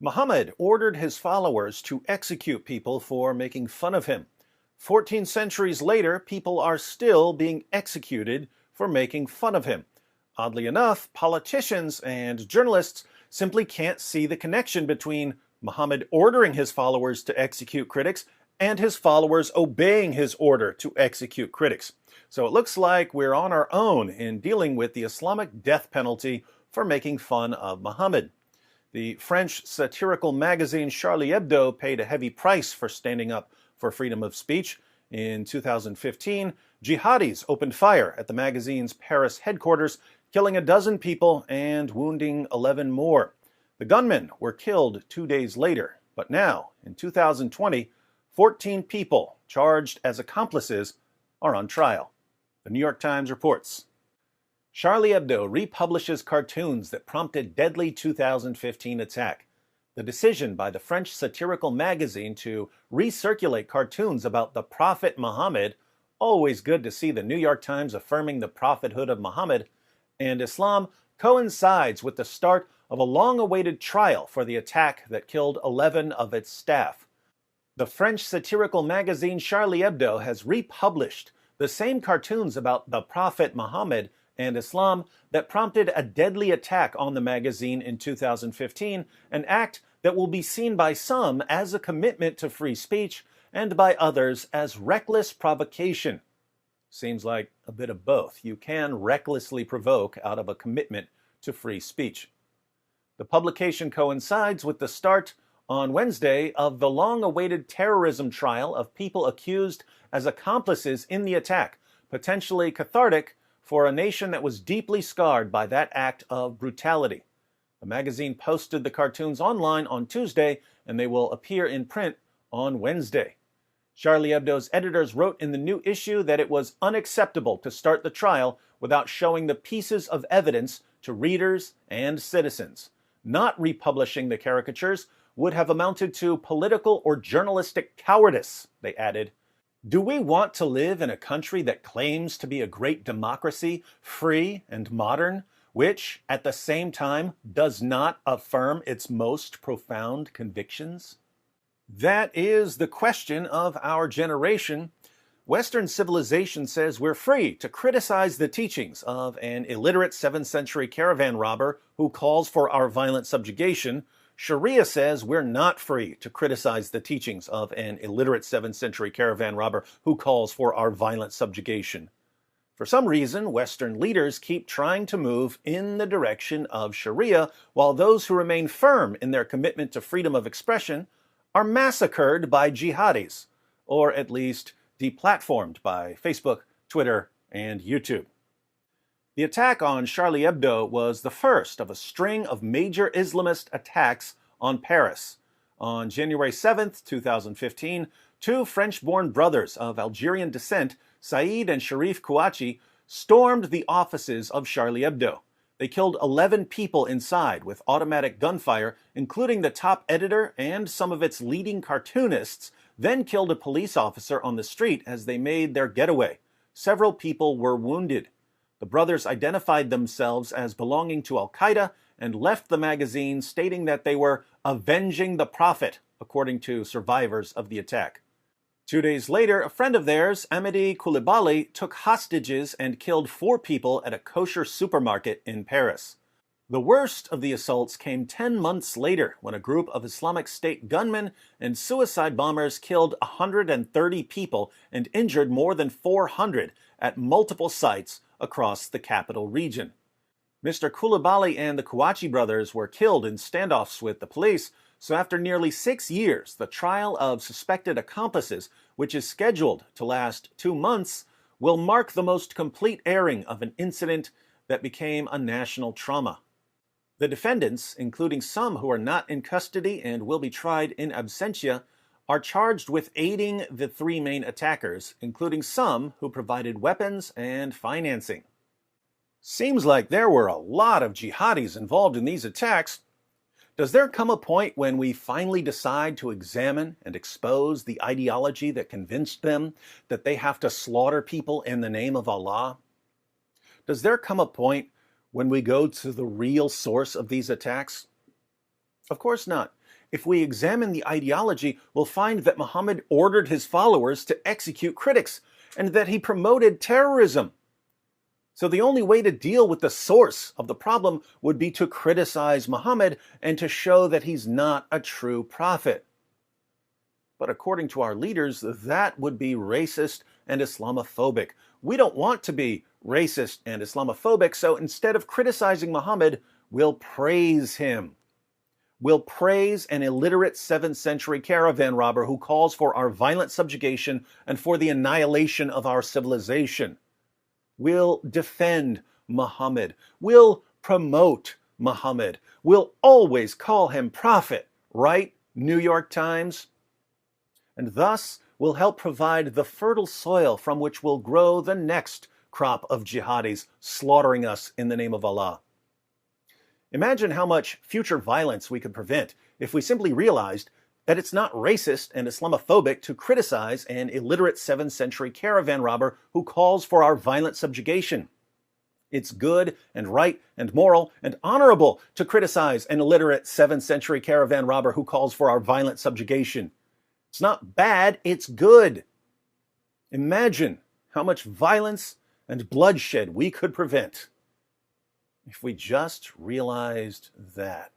Muhammad ordered his followers to execute people for making fun of him. 14 centuries later, people are still being executed for making fun of him. Oddly enough, politicians and journalists simply can't see the connection between Muhammad ordering his followers to execute critics and his followers obeying his order to execute critics. So it looks like we're on our own in dealing with the Islamic death penalty for making fun of Muhammad. The French satirical magazine Charlie Hebdo paid a heavy price for standing up for freedom of speech. In 2015, jihadis opened fire at the magazine's Paris headquarters, killing a dozen people and wounding 11 more. The gunmen were killed 2 days later, but now, in 2020, 14 people charged as accomplices are on trial. The New York Times reports. Charlie Hebdo republishes cartoons that prompted deadly 2015 attack. The decision by the French satirical magazine to recirculate cartoons about the Prophet Mohammed, always good to see the New York Times affirming the prophethood of Muhammad, and Islam coincides with the start of a long-awaited trial for the attack that killed 11 of its staff. The French satirical magazine Charlie Hebdo has republished the same cartoons about the Prophet Muhammad and Islam that prompted a deadly attack on the magazine in 2015, an act that will be seen by some as a commitment to free speech and by others as reckless provocation. Seems like a bit of both. You can recklessly provoke out of a commitment to free speech. The publication coincides with the start on Wednesday of the long-awaited terrorism trial of people accused as accomplices in the attack, potentially cathartic for a nation that was deeply scarred by that act of brutality. The magazine posted the cartoons online on Tuesday, and they will appear in print on Wednesday. Charlie Hebdo's editors wrote in the new issue that it was unacceptable to start the trial without showing the pieces of evidence to readers and citizens. Not republishing the caricatures would have amounted to political or journalistic cowardice, they added. Do we want to live in a country that claims to be a great democracy, free and modern, which, at the same time, does not affirm its most profound convictions? That is the question of our generation. Western civilization says we're free to criticize the teachings of an illiterate 7th century caravan robber who calls for our violent subjugation. Sharia says we're not free to criticize the teachings of an illiterate 7th century caravan robber who calls for our violent subjugation. For some reason, Western leaders keep trying to move in the direction of Sharia, while those who remain firm in their commitment to freedom of expression are massacred by jihadis, or at least deplatformed by Facebook, Twitter, and YouTube. The attack on Charlie Hebdo was the first of a string of major Islamist attacks on Paris. On January 7, 2015, two French-born brothers of Algerian descent, Saïd and Sharif Kouachi, stormed the offices of Charlie Hebdo. They killed 11 people inside with automatic gunfire, including the top editor and some of its leading cartoonists, then killed a police officer on the street as they made their getaway. Several people were wounded. The brothers identified themselves as belonging to Al-Qaeda and left the magazine stating that they were avenging the Prophet, according to survivors of the attack. 2 days later, a friend of theirs, Amedy Coulibaly, took hostages and killed 4 people at a kosher supermarket in Paris. The worst of the assaults came 10 months later when a group of Islamic State gunmen and suicide bombers killed 130 people and injured more than 400 at multiple sites across the capital region. Mr. Coulibaly and the Kouachi brothers were killed in standoffs with the police, so after nearly 6 years, the trial of suspected accomplices, which is scheduled to last 2 months, will mark the most complete airing of an incident that became a national trauma. The defendants, including some who are not in custody and will be tried in absentia, are charged with aiding the 3 main attackers, including some who provided weapons and financing. Seems like there were a lot of jihadis involved in these attacks. Does there come a point when we finally decide to examine and expose the ideology that convinced them that they have to slaughter people in the name of Allah? Does there come a point when we go to the real source of these attacks? Of course not. If we examine the ideology, we'll find that Muhammad ordered his followers to execute critics and that he promoted terrorism. So the only way to deal with the source of the problem would be to criticize Muhammad and to show that he's not a true prophet. But according to our leaders, that would be racist and Islamophobic. We don't want to be racist and Islamophobic, so instead of criticizing Muhammad, we'll praise him. We'll praise an illiterate 7th century caravan robber who calls for our violent subjugation and for the annihilation of our civilization. We'll defend Muhammad. We'll promote Muhammad. We'll always call him prophet, right, New York Times? And thus will help provide the fertile soil from which will grow the next crop of jihadis slaughtering us in the name of Allah. Imagine how much future violence we could prevent if we simply realized that it's not racist and Islamophobic to criticize an illiterate 7th century caravan robber who calls for our violent subjugation. It's good and right and moral and honorable to criticize an illiterate 7th century caravan robber who calls for our violent subjugation. It's not bad, it's good. Imagine how much violence and bloodshed we could prevent if we just realized that.